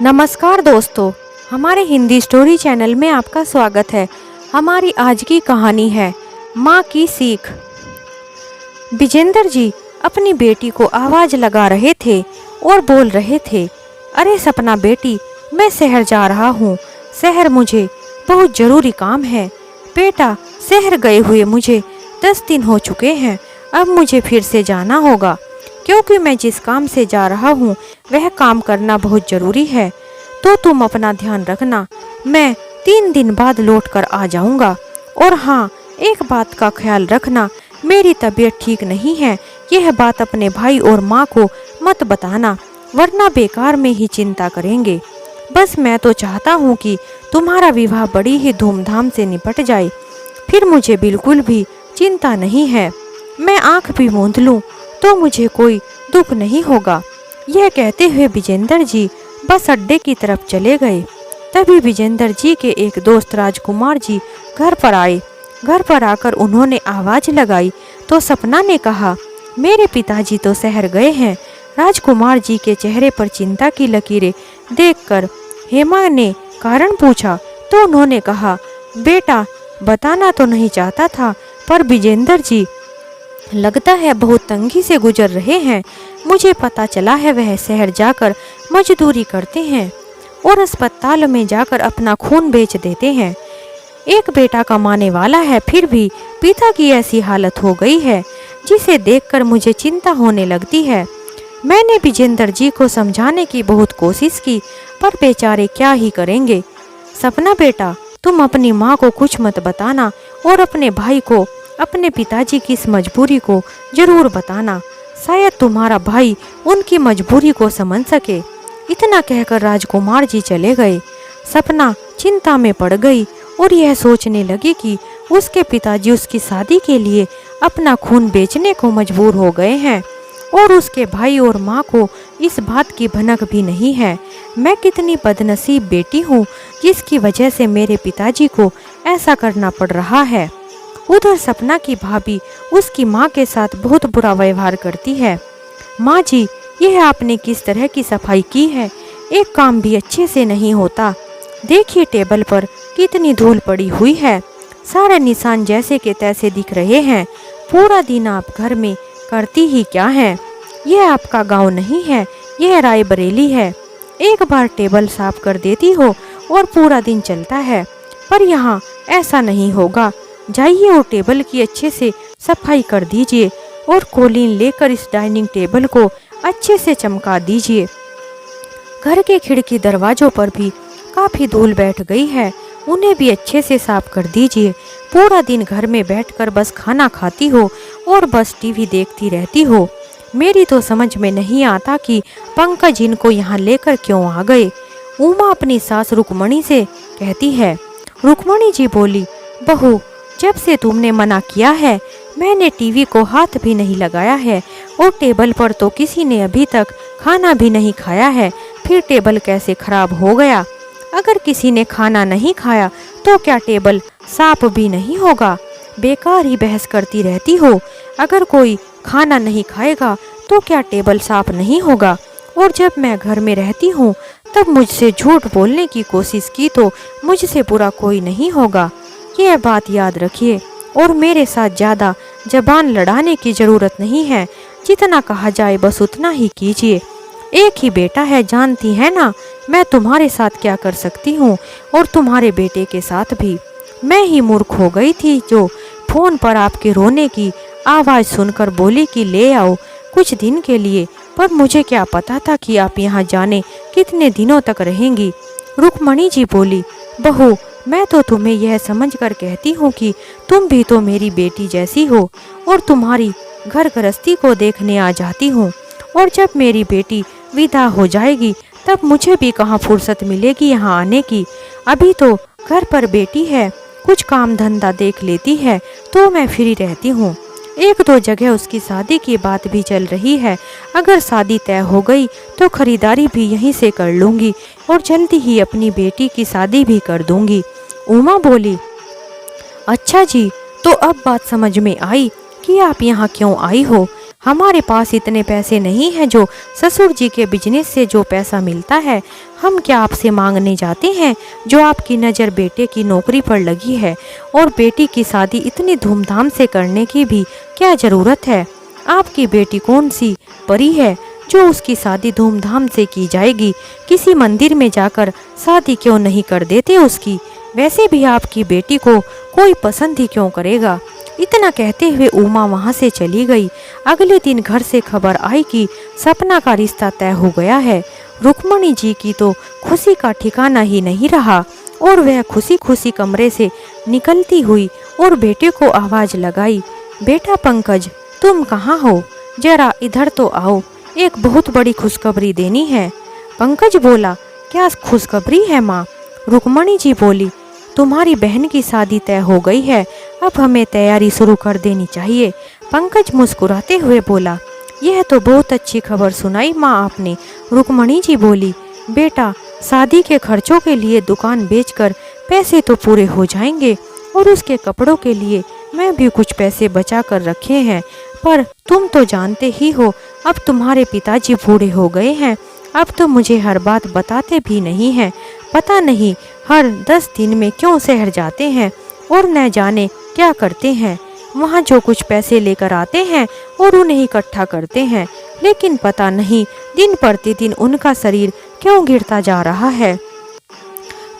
नमस्कार दोस्तों, हमारे हिंदी स्टोरी चैनल में आपका स्वागत है। हमारी आज की कहानी है माँ की सीख। विजेंद्र जी अपनी बेटी को आवाज लगा रहे थे और बोल रहे थे, अरे सपना बेटी, मैं शहर जा रहा हूँ। शहर मुझे बहुत जरूरी काम है। बेटा, शहर गए हुए मुझे 10 दिन हो चुके हैं। अब मुझे फिर से जाना होगा, क्योंकि मैं जिस काम से जा रहा हूँ वह काम करना बहुत जरूरी है। तो तुम अपना ध्यान रखना, मैं 3 दिन बाद लौट कर आ जाऊँगा। और हाँ, एक बात का ख्याल रखना, मेरी तबीयत ठीक नहीं है। यह बात अपने भाई और माँ को मत बताना, वरना बेकार में ही चिंता करेंगे। बस मैं तो चाहता हूँ कि तुम्हारा विवाह बड़ी ही धूमधाम से निपट जाए, फिर मुझे बिल्कुल भी चिंता नहीं है। मैं आँख भी मूंद लूँ तो मुझे कोई दुख नहीं होगा। यह कहते हुए विजेंद्र जी बस अड्डे की तरफ चले गए। तभी विजेंद्र जी के एक दोस्त राजकुमार जी घर पर आए। घर पर आकर उन्होंने आवाज लगाई तो सपना ने कहा, मेरे पिताजी तो शहर गए हैं। राजकुमार जी के चेहरे पर चिंता की लकीरें देखकर हेमा ने कारण पूछा तो उन्होंने कहा, बेटा, बताना तो नहीं चाहता था, पर विजेंद्र जी लगता है बहुत तंगी से गुजर रहे हैं। मुझे पता चला है वह शहर जाकर मजदूरी करते हैं और अस्पताल में जाकर अपना खून बेच देते हैं। एक बेटा कमाने वाला है, फिर भी पिता की ऐसी हालत हो गई है जिसे देखकर मुझे चिंता होने लगती है। मैंने विजेंद्र जी को समझाने की बहुत कोशिश की, पर बेचारे क्या ही करेंगे। सपना बेटा, तुम अपनी माँ को कुछ मत बताना और अपने भाई को अपने पिताजी की इस मजबूरी को जरूर बताना। शायद तुम्हारा भाई उनकी मजबूरी को समझ सके। इतना कहकर राजकुमार जी चले गए। सपना चिंता में पड़ गई और यह सोचने लगी कि उसके पिताजी उसकी शादी के लिए अपना खून बेचने को मजबूर हो गए हैं और उसके भाई और माँ को इस बात की भनक भी नहीं है। मैं कितनी बदनसीब बेटी हूँ जिसकी वजह से मेरे पिताजी को ऐसा करना पड़ रहा है। उधर सपना की भाभी उसकी माँ के साथ बहुत बुरा व्यवहार करती है। माँ जी, यह आपने किस तरह की सफाई की है? एक काम भी अच्छे से नहीं होता। देखिए टेबल पर कितनी धूल पड़ी हुई है, सारे निशान जैसे के तैसे दिख रहे हैं। पूरा दिन आप घर में करती ही क्या है? यह आपका गांव नहीं है, यह रायबरेली है। एक बार टेबल साफ कर देती हो और पूरा दिन चलता है, पर यहाँ ऐसा नहीं होगा। जाइए और टेबल की अच्छे से सफाई कर दीजिए और कोलीन लेकर इस डाइनिंग टेबल को अच्छे से चमका दीजिए। घर के खिड़की दरवाजों पर भी काफी धूल बैठ गई है, उन्हें भी अच्छे से साफ कर दीजिए। पूरा दिन घर में बैठकर बस खाना खाती हो और बस टीवी देखती रहती हो। मेरी तो समझ में नहीं आता कि पंकज इनको यहाँ लेकर क्यों आ गए। उमा अपनी सास रुक्मणी से कहती है। रुक्मणी जी बोली, बहू, जब से तुमने मना किया है मैंने टीवी को हाथ भी नहीं लगाया है और टेबल पर तो किसी ने अभी तक खाना भी नहीं खाया है, फिर टेबल कैसे खराब हो गया? अगर किसी ने खाना नहीं खाया तो क्या टेबल साफ भी नहीं होगा? बेकार ही बहस करती रहती हो। अगर कोई खाना नहीं खाएगा तो क्या टेबल साफ नहीं होगा? और जब मैं घर में रहती हूँ तब मुझसे झूठ बोलने की कोशिश की तो मुझसे बुरा कोई नहीं होगा। यह बात याद रखिए और मेरे साथ ज़्यादा जबान लड़ाने की ज़रूरत नहीं है। जितना कहा जाए बस उतना ही कीजिए। एक ही बेटा है, जानती है ना मैं तुम्हारे साथ क्या कर सकती हूँ और तुम्हारे बेटे के साथ भी। मैं ही मूर्ख हो गई थी जो फ़ोन पर आपके रोने की आवाज़ सुनकर बोली कि ले आओ कुछ दिन के लिए, पर मुझे क्या पता था कि आप यहाँ जाने कितने दिनों तक रहेंगी। रुक्मणी जी बोली, बहू, मैं तो तुम्हें यह समझकर कहती हूँ कि तुम भी तो मेरी बेटी जैसी हो और तुम्हारी घर गृहस्थी को देखने आ जाती हूँ। और जब मेरी बेटी विदा हो जाएगी तब मुझे भी कहाँ फुर्सत मिलेगी यहाँ आने की। अभी तो घर पर बेटी है, कुछ काम धंधा देख लेती है तो मैं फ्री रहती हूँ। 1-2 जगह उसकी शादी की बात भी चल रही है। अगर शादी तय हो गई तो खरीदारी भी यहीं से कर लूँगी और जल्दी ही अपनी बेटी की शादी भी कर दूँगी। उमा बोली, अच्छा जी, तो अब बात समझ में आई कि आप यहाँ क्यों आई हो। हमारे पास इतने पैसे नहीं हैं जो ससुर जी के बिजनेस से जो पैसा मिलता है हम क्या आपसे मांगने जाते हैं। जो आपकी नज़र बेटे की नौकरी पर लगी है और बेटी की शादी इतनी धूमधाम से करने की भी क्या ज़रूरत है। आपकी बेटी कौन सी परी है जो उसकी शादी धूमधाम से की जाएगी। किसी मंदिर में जाकर शादी क्यों नहीं कर देते उसकी। वैसे भी आपकी बेटी को कोई पसंद ही क्यों करेगा। इतना कहते हुए उमा वहां से चली गई। अगले दिन घर से खबर आई कि सपना का रिश्ता तय हो गया है। रुक्मणी जी की तो खुशी का ठिकाना ही नहीं रहा और वह खुशी खुशी कमरे से निकलती हुई और बेटे को आवाज लगाई, बेटा पंकज तुम कहाँ हो, जरा इधर तो आओ, एक बहुत बड़ी खुशखबरी देनी है। पंकज बोला, क्या खुशखबरी है माँ। रुक्मणी जी बोली, तुम्हारी बहन की शादी तय हो गई है, अब हमें तैयारी शुरू कर देनी चाहिए। पंकज मुस्कुराते हुए बोला, यह तो बहुत अच्छी खबर सुनाई माँ आपने। रुक्मणी जी बोली, बेटा शादी के खर्चों के लिए दुकान बेचकर पैसे तो पूरे हो जाएंगे और उसके कपड़ों के लिए मैं भी कुछ पैसे बचा कर रखे हैं, पर तुम तो जानते ही हो अब तुम्हारे पिताजी बूढ़े हो गए हैं, अब तो मुझे हर बात बताते भी नहीं हैं। पता नहीं हर 10 दिन में क्यों शहर जाते हैं और न जाने क्या करते हैं। वहाँ जो कुछ पैसे लेकर आते हैं और उन्हें इकट्ठा करते हैं, लेकिन पता नहीं दिन प्रतिदिन उनका शरीर क्यों गिरता जा रहा है।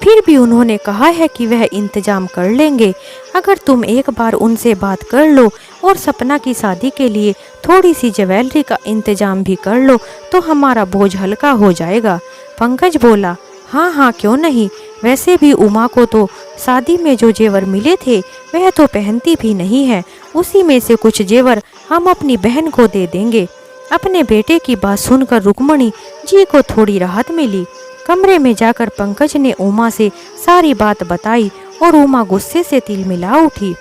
फिर भी उन्होंने कहा है कि वह इंतजाम कर लेंगे। अगर तुम एक बार उनसे बात कर लो और सपना की शादी के लिए थोड़ी सी ज्वेलरी का इंतजाम भी कर लो तो हमारा बोझ हल्का हो जाएगा। पंकज बोला, हाँ हाँ क्यों नहीं, वैसे भी उमा को तो शादी में जो जेवर मिले थे वह तो पहनती भी नहीं है, उसी में से कुछ जेवर हम अपनी बहन को दे देंगे। अपने बेटे की बात सुनकर रुक्मणी जी को थोड़ी राहत मिली। कमरे में जाकर पंकज ने उमा से सारी बात बताई और उमा गुस्से से तिलमिला उठी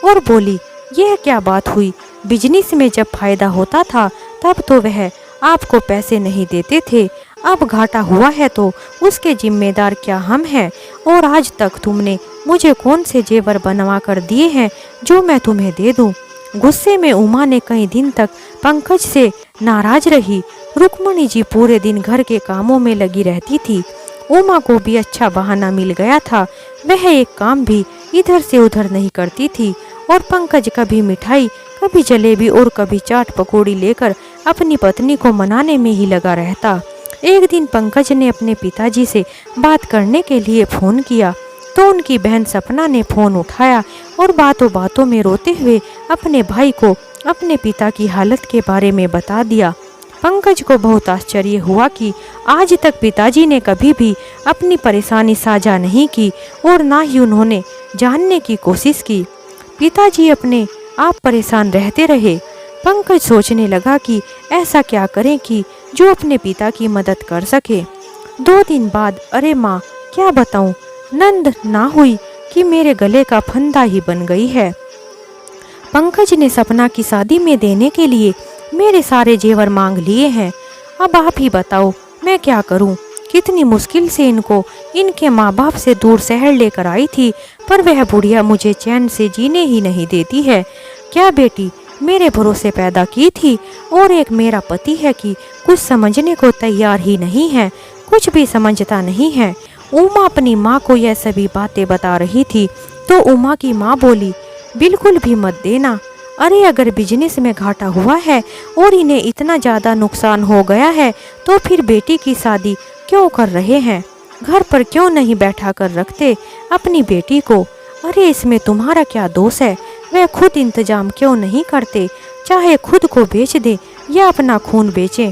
और बोली, यह क्या बात हुई, बिजनेस में जब फायदा होता था तब तो वह आपको पैसे नहीं देते थे, अब घाटा हुआ है तो उसके जिम्मेदार क्या हम हैं, और आज तक तुमने मुझे कौन से जेवर बनवा कर दिए हैं जो मैं तुम्हें दे दूं। गुस्से में उमा ने कई दिन तक पंकज से नाराज रही। रुक्मणी जी पूरे दिन घर के कामों में लगी रहती थी। उमा को भी अच्छा बहाना मिल गया था, वह एक काम भी इधर से उधर नहीं करती थी और पंकज कभी मिठाई, कभी जलेबी और कभी चाट पकौड़ी लेकर अपनी पत्नी को मनाने में ही लगा रहता। एक दिन पंकज ने अपने पिताजी से बात करने के लिए फ़ोन किया तो उनकी बहन सपना ने फ़ोन उठाया और बातों बातों में रोते हुए अपने भाई को अपने पिता की हालत के बारे में बता दिया। पंकज को बहुत आश्चर्य हुआ कि आज तक पिताजी ने कभी भी अपनी परेशानी साझा नहीं की और ना ही उन्होंने जानने की कोशिश की। पिताजी अपने आप परेशान रहते रहे। पंकज सोचने लगा कि ऐसा क्या करें कि जो अपने पिता की मदद कर सके। 2 दिन बाद, अरे माँ क्या बताऊं, नंद ना हुई कि मेरे गले का फंदा ही बन गई है। पंकज ने सपना की शादी में देने के लिए मेरे सारे जेवर मांग लिए हैं, अब आप ही बताओ मैं क्या करूं। कितनी मुश्किल से इनको इनके माँ बाप से दूर शहर लेकर आई थी, पर वह बुढ़िया मुझे चैन से जीने ही नहीं देती है। क्या बेटी मेरे भरोसे पैदा की थी और एक मेरा पति है कि कुछ समझने को तैयार ही नहीं है, कुछ भी समझता नहीं है। उमा अपनी माँ को यह सभी बातें बता रही थी तो उमा की माँ बोली, बिल्कुल भी मत देना। अरे अगर बिजनेस में घाटा हुआ है और इन्हें इतना ज़्यादा नुकसान हो गया है तो फिर बेटी की शादी क्यों कर रहे हैं, घर पर क्यों नहीं बैठा कर रखते अपनी बेटी को। अरे इसमें तुम्हारा क्या दोष है, वह खुद इंतजाम क्यों नहीं करते, चाहे खुद को बेच दे या अपना खून बेचे।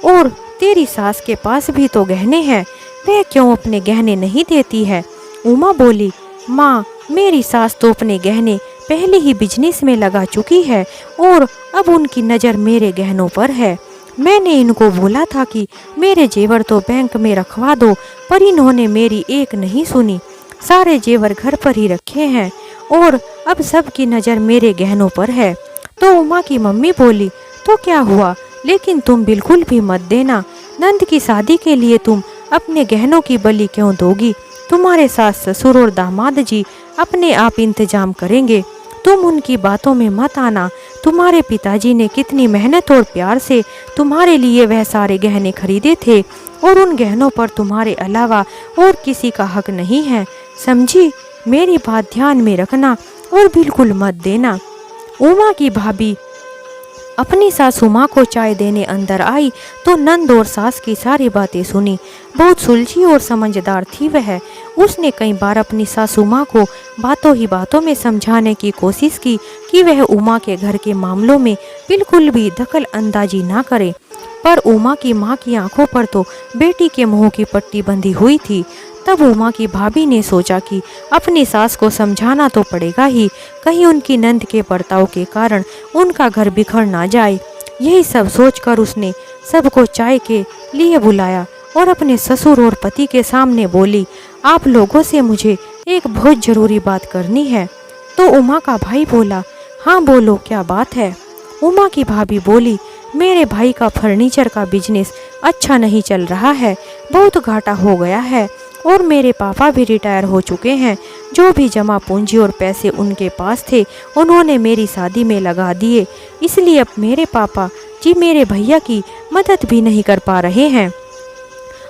और तेरी सास के पास भी तो गहने हैं, वह क्यों अपने गहने नहीं देती है। उमा बोली, माँ मेरी सास तो अपने गहने पहले ही बिजनेस में लगा चुकी है और अब उनकी नज़र मेरे गहनों पर है। मैंने इनको बोला था कि मेरे जेवर तो बैंक में रखवा दो, पर इन्होंने मेरी एक नहीं सुनी, सारे जेवर घर पर ही रखे हैं और अब सबकी नज़र मेरे गहनों पर है। तो उमा की मम्मी बोली, तो क्या हुआ, लेकिन तुम बिल्कुल भी मत देना। नंद की शादी के लिए तुम अपने गहनों की बलि क्यों दोगी, तुम्हारे सास ससुर और दामाद जी अपने आप इंतजाम करेंगे। तुम उनकी बातों में मत आना। तुम्हारे पिताजी ने कितनी मेहनत और प्यार से तुम्हारे लिए वह सारे गहने खरीदे थे और उन गहनों पर तुम्हारे अलावा और किसी का हक नहीं है, समझी? मेरी बात ध्यान में रखना और बिल्कुल मत देना। उमा की भाभी अपनी सासू माँ को चाय देने अंदर आई तो नंद और सास की सारी बातें सुनी। बहुत सुलझी और समझदार थी वह। उसने कई बार अपनी सासू माँ को बातों ही बातों में समझाने की कोशिश की कि वह उमा के घर के मामलों में बिल्कुल भी दखल अंदाजी ना करे, पर उमा की माँ की आंखों पर तो बेटी के मुंह की पट्टी बंधी हुई थी। तब उमा की भाभी ने सोचा कि अपनी सास को समझाना तो पड़ेगा ही, कहीं उनकी नंद के बर्ताव के कारण उनका घर बिखर ना जाए। यही सब सोचकर उसने सबको चाय के लिए बुलाया और अपने ससुर और पति के सामने बोली, आप लोगों से मुझे एक बहुत जरूरी बात करनी है। तो उमा का भाई बोला, हाँ बोलो, क्या बात है? उमा की भाभी बोली, मेरे भाई का फर्नीचर का बिजनेस अच्छा नहीं चल रहा है, बहुत घाटा हो गया है और मेरे पापा भी रिटायर हो चुके हैं। जो भी जमा पूंजी और पैसे उनके पास थे उन्होंने मेरी शादी में लगा दिए, इसलिए अब मेरे पापा जी मेरे भैया की मदद भी नहीं कर पा रहे हैं।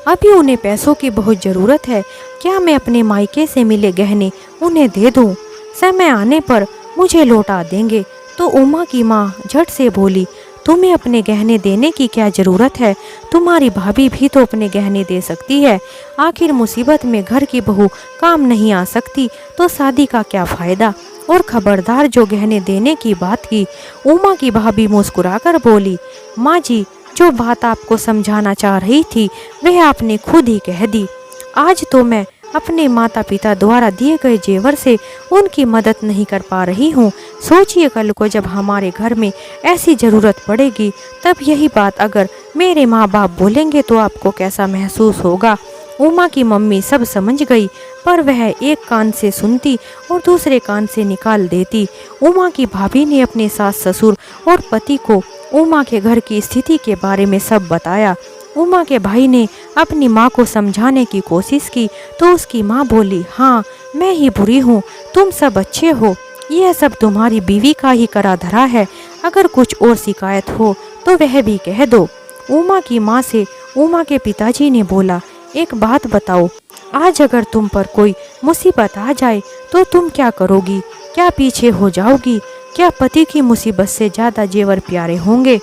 अभी उन्हें पैसों की बहुत ज़रूरत है। क्या मैं अपने मायके से मिले गहने उन्हें दे दूं? समय आने पर मुझे लौटा देंगे। तो उमा की माँ झट से बोली, तुम्हें अपने गहने देने की क्या ज़रूरत है? तुम्हारी भाभी भी तो अपने गहने दे सकती है। आखिर मुसीबत में घर की बहू काम नहीं आ सकती तो शादी का क्या फ़ायदा? और खबरदार, जो गहने देने की बात की। उमा की भाभी मुस्कुराकर बोली, माँ जी, जो बात आपको समझाना चाह रही थी वह आपने खुद ही कह दी। आज तो मैं अपने माता पिता द्वारा दिए गए जेवर से उनकी मदद नहीं कर पा रही हूँ। सोचिए, कल को जब हमारे घर में ऐसी ज़रूरत पड़ेगी तब यही बात अगर मेरे माँ बाप बोलेंगे तो आपको कैसा महसूस होगा? उमा की मम्मी सब समझ गई, पर वह एक कान से सुनती और दूसरे कान से निकाल देती। उमा की भाभी ने अपने सास ससुर और पति को उमा के घर की स्थिति के बारे में सब बताया। उमा के भाई ने अपनी माँ को समझाने की कोशिश की तो उसकी माँ बोली, हाँ मैं ही बुरी हूँ, तुम सब अच्छे हो, यह सब तुम्हारी बीवी का ही करा धरा है। अगर कुछ और शिकायत हो तो वह भी कह दो। उमा की माँ से उमा के पिताजी ने बोला, एक बात बताओ, आज अगर तुम पर कोई मुसीबत आ जाए तो तुम क्या करोगी? क्या पीछे हो जाओगी? क्या पति की मुसीबत से ज़्यादा जेवर प्यारे होंगे?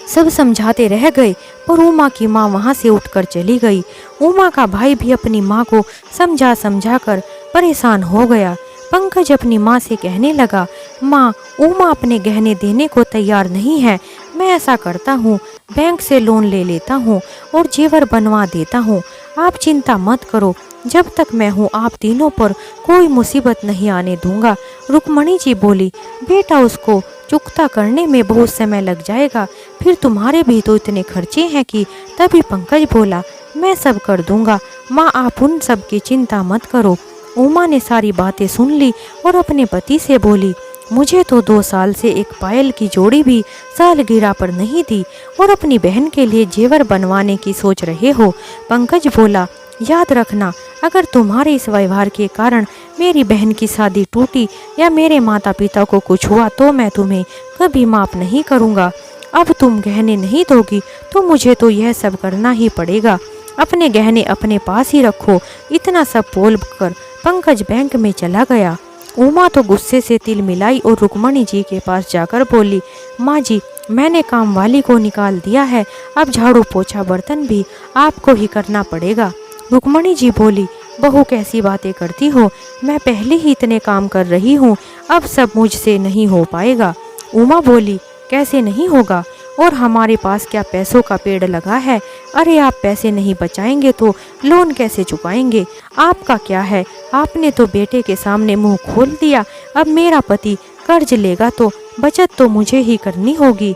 सब समझाते रह गए पर उमा की माँ वहाँ से उठकर चली गई। उमा का भाई भी अपनी माँ को समझा समझा कर परेशान हो गया। पंकज अपनी माँ से कहने लगा, माँ, उमा अपने गहने देने को तैयार नहीं है। मैं ऐसा करता हूँ, बैंक से लोन ले लेता हूँ और जेवर बनवा देता हूँ। आप चिंता मत करो, जब तक मैं हूँ आप तीनों पर कोई मुसीबत नहीं आने दूंगा। रुक्मणी जी बोली, बेटा, उसको चुकता करने में बहुत समय लग जाएगा, फिर तुम्हारे भी तो इतने खर्चे हैं कि। तभी पंकज बोला, मैं सब कर दूंगा माँ, आप उन सब की चिंता मत करो। उमा ने सारी बातें सुन ली और अपने पति से बोली, मुझे तो 2 साल से एक पायल की जोड़ी भी सालगिरह पर नहीं दी और अपनी बहन के लिए जेवर बनवाने की सोच रहे हो। पंकज बोला, याद रखना, अगर तुम्हारे इस व्यवहार के कारण मेरी बहन की शादी टूटी या मेरे माता पिता को कुछ हुआ तो मैं तुम्हें कभी माफ़ नहीं करूँगा। अब तुम गहने नहीं दोगी तो मुझे तो यह सब करना ही पड़ेगा। अपने गहने अपने पास ही रखो। इतना सब बोल कर पंकज बैंक में चला गया। उमा तो गुस्से से तिल मिलाई और रुक्मणी जी के पास जाकर बोली, माँ जी, मैंने काम वाली को निकाल दिया है, अब झाड़ू पोछा बर्तन भी आपको ही करना पड़ेगा। रुक्मणी जी बोली, बहू कैसी बातें करती हो, मैं पहले ही इतने काम कर रही हूँ, अब सब मुझसे नहीं हो पाएगा। उमा बोली, कैसे नहीं होगा, और हमारे पास क्या पैसों का पेड़ लगा है? अरे आप पैसे नहीं बचाएंगे तो लोन कैसे चुकाएंगे? आपका क्या है, आपने तो बेटे के सामने मुंह खोल दिया। अब मेरा पति कर्ज लेगा तो बचत तो मुझे ही करनी होगी।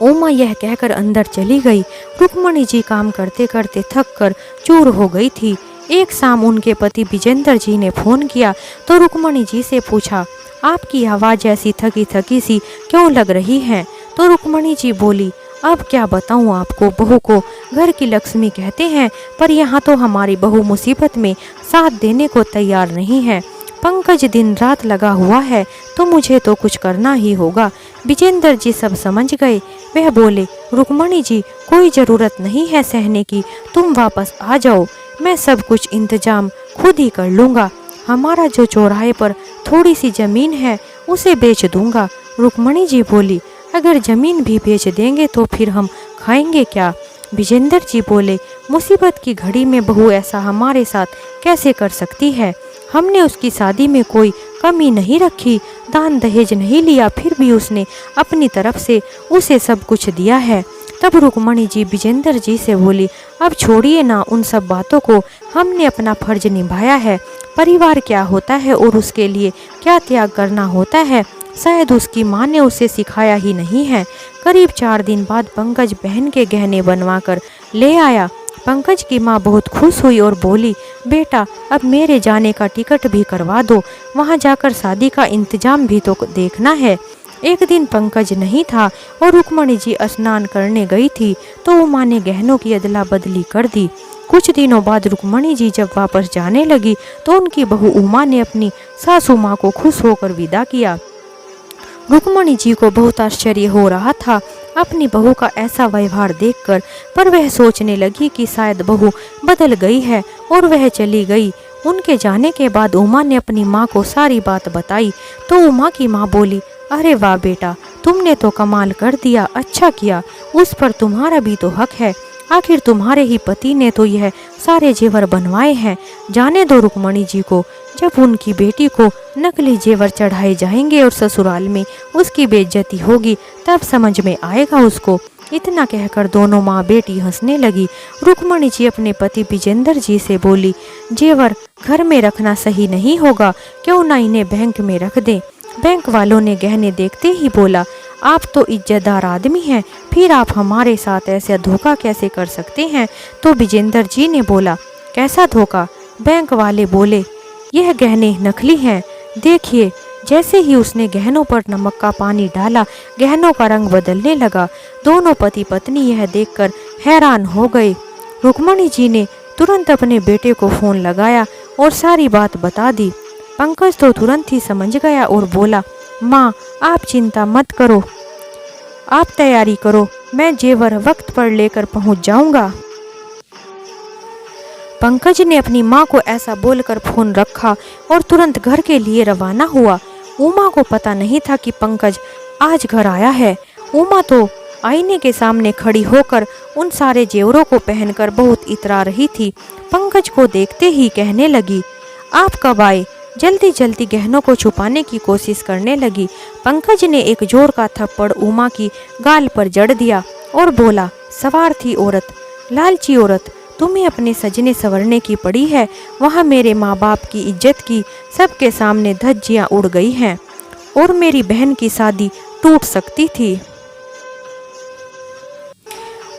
उमा यह कहकर अंदर चली गई। रुक्मणी जी काम करते करते थक कर चूर हो गई थी। एक शाम उनके पति विजेंद्र जी ने फ़ोन किया तो रुक्मणी जी से पूछा, आपकी आवाज़ ऐसी थकी थकी सी क्यों लग रही है? तो रुक्मणी जी बोली, अब क्या बताऊं आपको, बहू को घर की लक्ष्मी कहते हैं, पर यहाँ तो हमारी बहू मुसीबत में साथ देने को तैयार नहीं है। पंकज दिन रात लगा हुआ है तो मुझे तो कुछ करना ही होगा। विजेंद्र जी सब समझ गए। वह बोले, रुक्मणी जी कोई ज़रूरत नहीं है सहने की, तुम वापस आ जाओ, मैं सब कुछ इंतजाम खुद ही कर लूँगा। हमारा जो चौराहे पर थोड़ी सी ज़मीन है उसे बेच दूँगा। रुक्मणी जी बोली, अगर ज़मीन भी बेच देंगे तो फिर हम खाएंगे क्या? विजेंद्र जी बोले, मुसीबत की घड़ी में बहू ऐसा हमारे साथ कैसे कर सकती है? हमने उसकी शादी में कोई कमी नहीं रखी, दान दहेज नहीं लिया, फिर भी उसने अपनी तरफ से उसे सब कुछ दिया है। तब रुक्मणी जी विजेंद्र जी से बोली, अब छोड़िए ना उन सब बातों को, हमने अपना फर्ज निभाया है। परिवार क्या होता है और उसके लिए क्या त्याग करना होता है, शायद उसकी माँ ने उसे सिखाया ही नहीं है। करीब 4 दिन बाद पंकज बहन के गहने बनवा कर ले आया। पंकज की माँ बहुत खुश हुई और बोली, बेटा अब मेरे जाने का टिकट भी करवा दो, वहाँ जाकर शादी का इंतजाम भी तो देखना है। एक दिन पंकज नहीं था और रुक्मणी जी स्नान करने गई थी तो उमा ने गहनों की अदला बदली कर दी। कुछ दिनों बाद रुक्मणी जी जब वापस जाने लगी तो उनकी बहू उमा ने अपनी सासू माँ को खुश होकर विदा किया। रुक्मणी जी को बहुत आश्चर्य हो रहा था अपनी बहू का ऐसा व्यवहार देखकर, पर वह सोचने लगी कि शायद बहू बदल गई है और वह चली गई। उनके जाने के बाद उमा ने अपनी माँ को सारी बात बताई तो उमा की माँ बोली, अरे वाह बेटा, तुमने तो कमाल कर दिया, अच्छा किया, उस पर तुम्हारा भी तो हक है, आखिर तुम्हारे ही पति ने तो यह सारे जेवर बनवाए हैं। जाने दो रुक्मणी जी को, जब उनकी बेटी को नकली जेवर चढ़ाए जाएंगे और ससुराल में उसकी बेइज्जती होगी तब समझ में आएगा उसको। इतना कहकर दोनों माँ बेटी हंसने लगी। रुक्मणी जी अपने पति विजेंद्र जी से बोली, जेवर घर में रखना सही नहीं होगा, क्यों ना इन्हें बैंक में रख दें। बैंक वालों ने गहने देखते ही बोला, आप तो इज्जतदार आदमी हैं, फिर आप हमारे साथ ऐसे धोखा कैसे कर सकते हैं? तो विजेंद्र जी ने बोला, कैसा धोखा? बैंक वाले बोले, यह गहने नकली हैं, देखिए। जैसे ही उसने गहनों पर नमक का पानी डाला, गहनों का रंग बदलने लगा। दोनों पति पत्नी यह देखकर हैरान हो गए। रुक्मणी जी ने तुरंत अपने बेटे को फोन लगाया और सारी बात बता दी। पंकज तो तुरंत ही समझ गया और बोला, माँ आप चिंता मत करो, आप तैयारी करो, मैं जेवर वक्त पर लेकर पहुँच जाऊँगा। पंकज ने अपनी माँ को ऐसा बोलकर फोन रखा और तुरंत घर के लिए रवाना हुआ। उमा को पता नहीं था कि पंकज आज घर आया है। उमा तो आईने के सामने खड़ी होकर उन सारे जेवरों को पहनकर बहुत इतरा रही थी। पंकज को देखते ही कहने लगी, आप कब आए? जल्दी जल्दी गहनों को छुपाने की कोशिश करने लगी। पंकज ने एक जोर का थप्पड़ उमा की गाल पर जड़ दिया और बोला, सवार थी औरत, लालची औरत, तुम्हें अपने सजने संवरने की पड़ी है, वहाँ मेरे माँ बाप की इज्जत की सबके सामने धज्जियाँ उड़ गई हैं और मेरी बहन की शादी टूट सकती थी।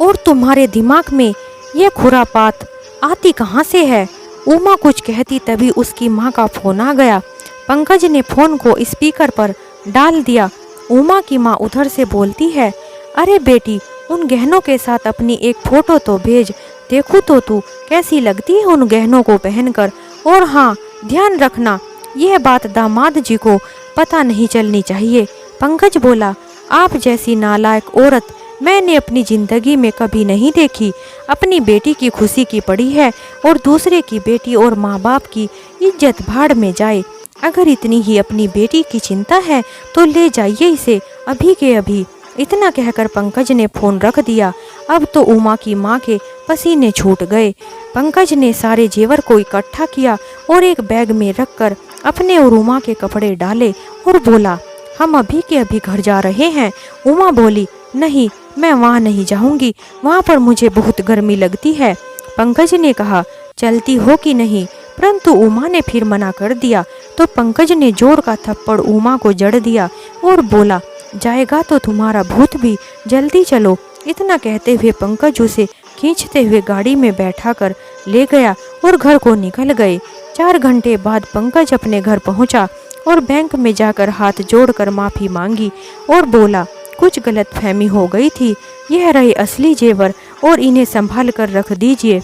और तुम्हारे दिमाग में ये खुरापात आती कहाँ से है? उमा कुछ कहती तभी उसकी माँ का फोन आ गया। पंकज ने फोन को स्पीकर पर डाल दिया। उमा की माँ उधर से बोलती है, अरे बेटी, उन गहनों के साथ अपनी एक फोटो तो भेज, देखूं तो तू कैसी लगती है उन गहनों को पहनकर। और हाँ, ध्यान रखना यह बात दामाद जी को पता नहीं चलनी चाहिए। पंकज बोला, आप जैसी नालायक औरत मैंने अपनी जिंदगी में कभी नहीं देखी। अपनी बेटी की खुशी की पड़ी है और दूसरे की बेटी और माँ बाप की इज्जत भाड़ में जाए। अगर इतनी ही अपनी बेटी की चिंता है तो ले जाइए इसे अभी के अभी। इतना कहकर पंकज ने फोन रख दिया। अब तो उमा की माँ के पसीने छूट गए। पंकज ने सारे जेवर को इकट्ठा किया और एक बैग में रखकर अपने और उमा के कपड़े डाले और बोला, हम अभी के अभी घर जा रहे हैं। उमा बोली, नहीं, मैं वहाँ नहीं जाऊंगी, वहाँ पर मुझे बहुत गर्मी लगती है। पंकज ने कहा, चलती हो कि नहीं? परंतु उमा ने फिर मना कर दिया तो पंकज ने जोर का थप्पड़ उमा को जड़ दिया और बोला, जाएगा तो तुम्हारा भूत भी, जल्दी चलो। इतना कहते हुए पंकज उसे खींचते हुए गाड़ी में बैठा कर ले गया और घर को निकल गए। 4 घंटे बाद पंकज अपने घर पहुंचा और बैंक में जाकर हाथ जोड़कर माफ़ी मांगी और बोला, कुछ गलतफहमी हो गई थी, यह रहे असली जेवर और इन्हें संभाल कर रख दीजिए।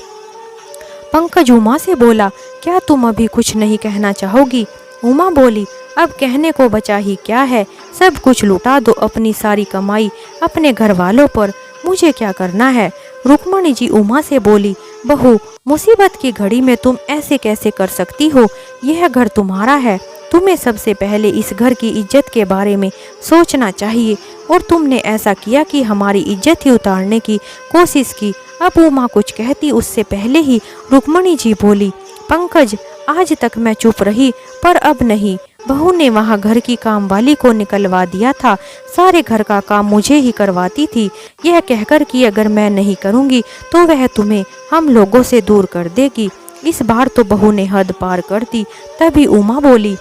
पंकज उमा से बोला, क्या तुम अभी कुछ नहीं कहना चाहोगी? उमा बोली, अब कहने को बचा ही क्या है, सब कुछ लुटा दो अपनी सारी कमाई अपने घर वालों पर, मुझे क्या करना है। रुक्मणी जी उमा से बोली, बहू मुसीबत की घड़ी में तुम ऐसे कैसे कर सकती हो, यह घर तुम्हारा है, तुम्हें सबसे पहले इस घर की इज्जत के बारे में सोचना चाहिए, और तुमने ऐसा किया कि हमारी इज्जत ही उतारने की कोशिश की। अब उमा कुछ कहती उससे पहले ही रुक्मणी जी बोली, पंकज आज तक मैं चुप रही पर अब नहीं, बहू ने वहाँ घर की काम वाली को निकलवा दिया था, सारे घर का काम मुझे ही करवाती थी, यह कहकर कि अगर मैं नहीं करूँगी तो वह तुम्हें हम लोगों से दूर कर देगी। इस बार तो बहू ने हद पार कर दी। तभी उमा बोली,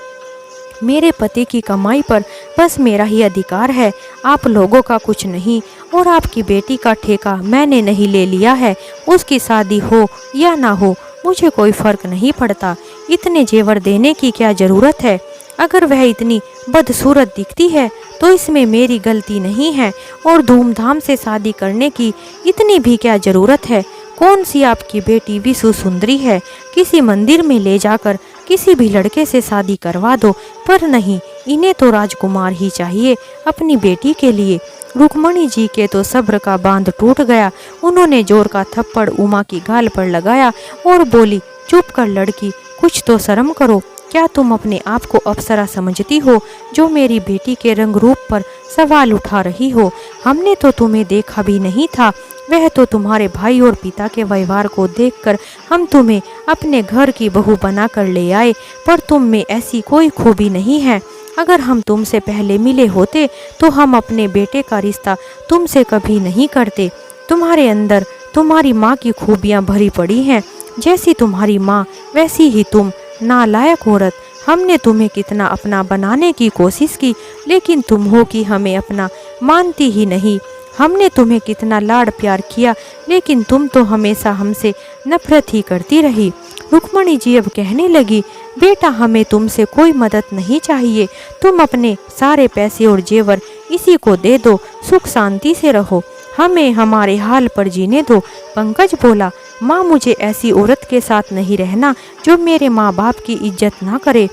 मेरे पति की कमाई पर बस मेरा ही अधिकार है, आप लोगों का कुछ नहीं, और आपकी बेटी का ठेका मैंने नहीं ले लिया है, उसकी शादी हो या ना हो मुझे कोई फर्क नहीं पड़ता, इतने जेवर देने की क्या जरूरत है, अगर वह इतनी बदसूरत दिखती है तो इसमें मेरी गलती नहीं है, और धूमधाम से शादी करने की इतनी भी क्या जरूरत है, कौन सी आपकी बेटी विशु सुंदरी है, किसी मंदिर में ले जाकर किसी भी लड़के से शादी करवा दो, पर नहीं, इन्हें तो राजकुमार ही चाहिए अपनी बेटी के लिए। रुक्मणी जी के तो सब्र का बांध टूट गया, उन्होंने जोर का थप्पड़ उमा की गाल पर लगाया और बोली, चुप कर लड़की, कुछ तो शर्म करो, क्या तुम अपने आप को अप्सरा समझती हो जो मेरी बेटी के रंग रूप पर सवाल उठा रही हो, हमने तो तुम्हें देखा भी नहीं था, वह तो तुम्हारे भाई और पिता के व्यवहार को देखकर हम तुम्हें अपने घर की बहू बना कर ले आए, पर तुम में ऐसी कोई खूबी नहीं है, अगर हम तुमसे पहले मिले होते तो हम अपने बेटे का रिश्ता तुमसे कभी नहीं करते, तुम्हारे अंदर तुम्हारी माँ की खूबियाँ भरी पड़ी हैं, जैसी तुम्हारी माँ वैसी ही तुम, नालायक औरत, हमने तुम्हें कितना अपना बनाने की कोशिश की, लेकिन तुम हो कि हमें अपना मानती ही नहीं, हमने तुम्हें कितना लाड़ प्यार किया, लेकिन तुम तो हमेशा हमसे नफरत ही करती रही। रुक्मणी जी अब कहने लगी, बेटा हमें तुमसे कोई मदद नहीं चाहिए, तुम अपने सारे पैसे और जेवर इसी को दे दो, सुख शांति से रहो, हमें हमारे हाल पर जीने दो। पंकज बोला, माँ मुझे ऐसी औरत के साथ नहीं रहना जो मेरे माँ बाप की इज्जत ना करे,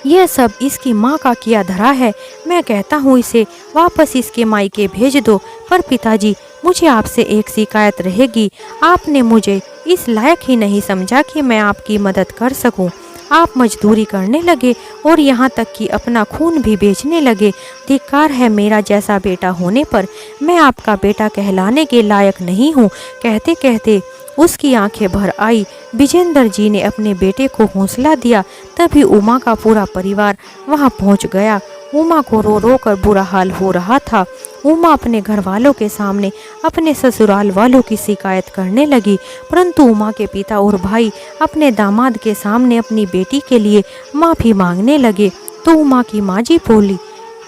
यह सब इसकी माँ का किया धरा है, मैं कहता हूँ इसे वापस इसके मायके भेज दो। पर पिताजी मुझे आपसे एक शिकायत रहेगी, आपने मुझे इस लायक ही नहीं समझा कि मैं आपकी मदद कर सकूं, आप मजदूरी करने लगे और यहाँ तक कि अपना खून भी बेचने लगे, धिक्कार है मेरा जैसा बेटा होने पर, मैं आपका बेटा कहलाने के लायक नहीं हूँ। कहते कहते उसकी आंखें भर आई। विजेंद्र जी ने अपने बेटे को हौसला दिया। तभी उमा का पूरा परिवार वहां पहुंच गया। उमा को रो रो कर बुरा हाल हो रहा था। उमा अपने घर वालों के सामने अपने ससुराल वालों की शिकायत करने लगी, परंतु उमा के पिता और भाई अपने दामाद के सामने अपनी बेटी के लिए माफ़ी मांगने लगे। तो उमा की माँ जी बोली,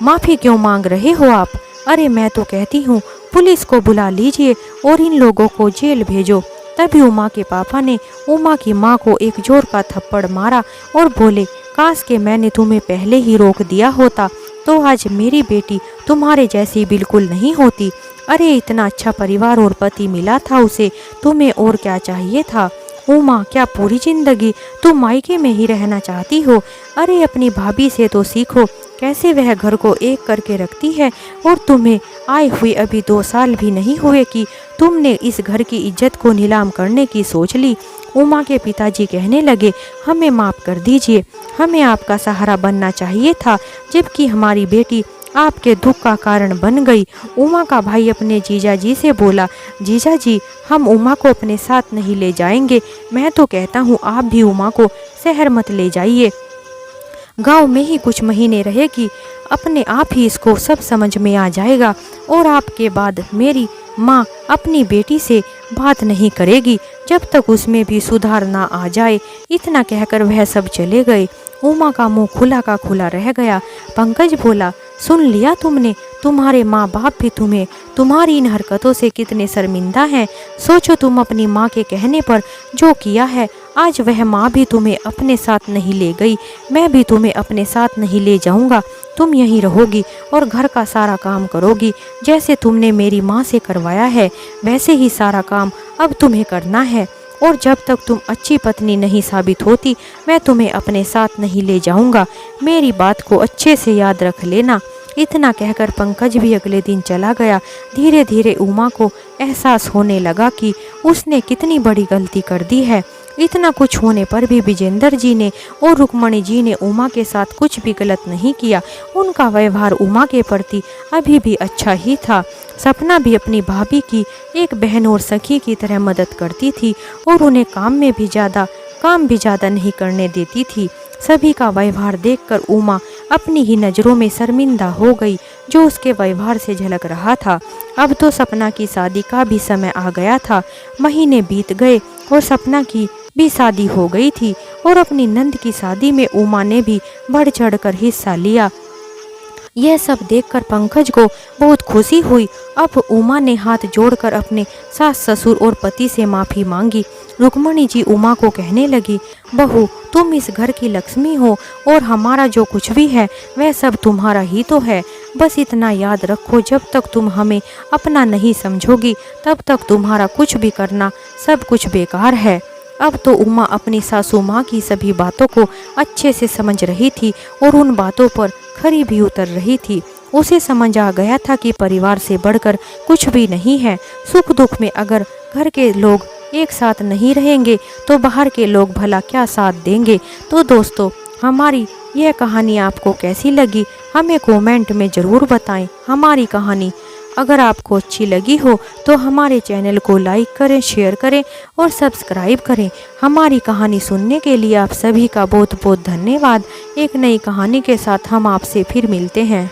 माफ़ी क्यों मांग रहे हो आप? अरे मैं तो कहती हूँ पुलिस को बुला लीजिए और इन लोगों को जेल भेजो। तभी उमा के पापा ने उमा की माँ को एक जोर का थप्पड़ मारा और बोले, काश के मैंने तुम्हें पहले ही रोक दिया होता तो आज मेरी बेटी तुम्हारे जैसी बिल्कुल नहीं होती। अरे इतना अच्छा परिवार और पति मिला था उसे, तुम्हें और क्या चाहिए था? उमा, क्या पूरी जिंदगी तुम मायके में ही रहना चाहती हो? अरे अपनी भाभी से तो सीखो, कैसे वह घर को एक करके रखती है, और तुम्हें आए हुए अभी 2 साल भी नहीं हुए कि तुमने इस घर की इज्जत को नीलाम करने की सोच ली। उमा के पिताजी कहने लगे, हमें माफ़ कर दीजिए, हमें आपका सहारा बनना चाहिए था, जबकि हमारी बेटी आपके दुख का कारण बन गई। उमा का भाई अपने जीजा जी से बोला, जीजा जी हम उमा को अपने साथ नहीं ले जाएंगे, मैं तो कहता हूँ आप भी उमा को शहर मत ले जाइए, गांव में ही कुछ महीने रहेगी, अपने आप ही इसको सब समझ में आ जाएगा, और आपके बाद मेरी माँ अपनी बेटी से बात नहीं करेगी जब तक उसमें भी सुधार ना आ जाए। इतना कहकर वह सब चले गए। उमा का मुंह खुला का खुला रह गया। पंकज बोला, सुन लिया तुमने, तुम्हारे माँ बाप भी तुम्हें तुम्हारी इन हरकतों से कितने शर्मिंदा हैं। सोचो तुम अपनी माँ के कहने पर जो किया है, आज वह माँ भी तुम्हें अपने साथ नहीं ले गई, मैं भी तुम्हें अपने साथ नहीं ले जाऊंगा। तुम यहीं रहोगी और घर का सारा काम करोगी, जैसे तुमने मेरी माँ से करवाया है वैसे ही सारा काम अब तुम्हें करना है। और जब तक तुम अच्छी पत्नी नहीं साबित होती मैं तुम्हें अपने साथ नहीं ले जाऊंगा। मेरी बात को अच्छे से याद रख लेना। इतना कहकर पंकज भी अगले दिन चला गया। धीरे धीरे उमा को एहसास होने लगा कि उसने कितनी बड़ी गलती कर दी है। इतना कुछ होने पर भी विजेंद्र जी ने और रुक्मणी जी ने उमा के साथ कुछ भी गलत नहीं किया। उनका व्यवहार उमा के प्रति अभी भी अच्छा ही था। सपना भी अपनी भाभी की एक बहन और सखी की तरह मदद करती थी और उन्हें काम भी ज़्यादा नहीं करने देती थी। सभी का व्यवहार देखकर उमा अपनी ही नज़रों में शर्मिंदा हो गई, जो उसके व्यवहार से झलक रहा था। अब तो सपना की शादी का भी समय आ गया था। महीने बीत गए और सपना की भी शादी हो गई थी और अपनी नंद की शादी में उमा ने भी बढ़ चढ़कर हिस्सा लिया। यह सब देखकर पंकज को बहुत खुशी हुई। अब उमा ने हाथ जोड़कर अपने सास ससुर और पति से माफ़ी मांगी। रुक्मणी जी उमा को कहने लगी, बहू तुम इस घर की लक्ष्मी हो और हमारा जो कुछ भी है वह सब तुम्हारा ही तो है। बस इतना याद रखो, जब तक तुम हमें अपना नहीं समझोगी तब तक तुम्हारा कुछ भी करना सब कुछ बेकार है। अब तो उमा अपनी सासू माँ की सभी बातों को अच्छे से समझ रही थी और उन बातों पर खरी भी उतर रही थी। उसे समझ आ गया था कि परिवार से बढ़कर कुछ भी नहीं है। सुख दुख में अगर घर के लोग एक साथ नहीं रहेंगे तो बाहर के लोग भला क्या साथ देंगे। तो दोस्तों, हमारी यह कहानी आपको कैसी लगी हमें कमेंट में ज़रूर बताएं। हमारी कहानी अगर आपको अच्छी लगी हो तो हमारे चैनल को लाइक करें, शेयर करें और सब्सक्राइब करें। हमारी कहानी सुनने के लिए आप सभी का बहुत बहुत धन्यवाद। एक नई कहानी के साथ हम आपसे फिर मिलते हैं।